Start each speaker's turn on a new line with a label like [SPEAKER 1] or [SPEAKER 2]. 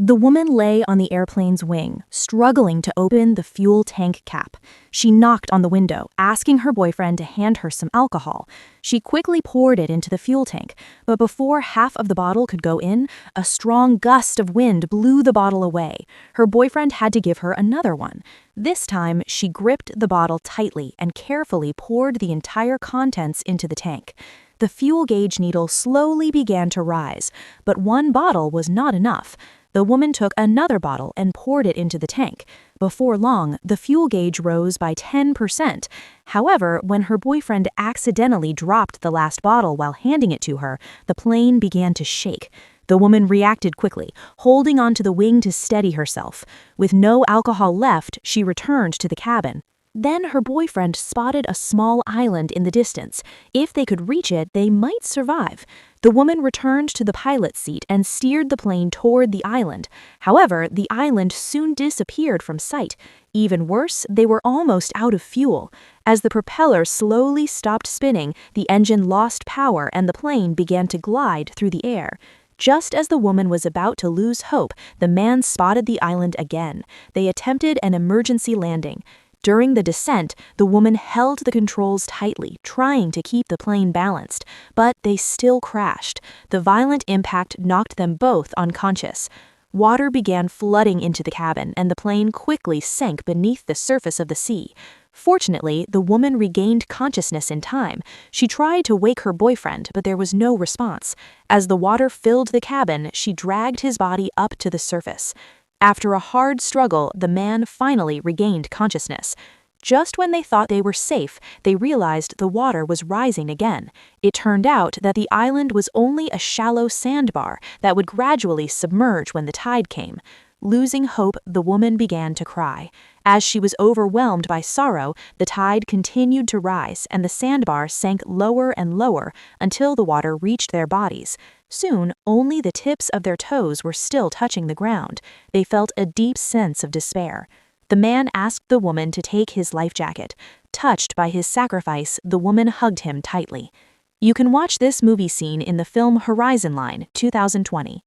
[SPEAKER 1] The woman lay on the airplane's wing, struggling to open the fuel tank cap. She knocked on the window, asking her boyfriend to hand her some alcohol. She quickly poured it into the fuel tank, but before half of the bottle could go in, a strong gust of wind blew the bottle away. Her boyfriend had to give her another one. This time, she gripped the bottle tightly and carefully poured the entire contents into the tank. The fuel gauge needle slowly began to rise, but one bottle was not enough. The woman took another bottle and poured it into the tank. Before long, the fuel gauge rose by 10%. However, when her boyfriend accidentally dropped the last bottle while handing it to her, the plane began to shake. The woman reacted quickly, holding onto the wing to steady herself. With no alcohol left, she returned to the cabin. Then her boyfriend spotted a small island in the distance. If they could reach it, they might survive. The woman returned to the pilot's seat and steered the plane toward the island. However, the island soon disappeared from sight. Even worse, they were almost out of fuel. As the propeller slowly stopped spinning, the engine lost power and the plane began to glide through the air. Just as the woman was about to lose hope, the man spotted the island again. They attempted an emergency landing. During the descent, the woman held the controls tightly, trying to keep the plane balanced, but they still crashed. The violent impact knocked them both unconscious. Water began flooding into the cabin, and the plane quickly sank beneath the surface of the sea. Fortunately, the woman regained consciousness in time. She tried to wake her boyfriend, but there was no response. As the water filled the cabin, she dragged his body up to the surface. After a hard struggle, the man finally regained consciousness. Just when they thought they were safe, they realized the water was rising again. It turned out that the island was only a shallow sandbar that would gradually submerge when the tide came. Losing hope, the woman began to cry. As she was overwhelmed by sorrow, the tide continued to rise and the sandbar sank lower and lower until the water reached their bodies. Soon, only the tips of their toes were still touching the ground. They felt a deep sense of despair. The man asked the woman to take his life jacket. Touched by his sacrifice, the woman hugged him tightly. You can watch this movie scene in the film Horizon Line, 2020.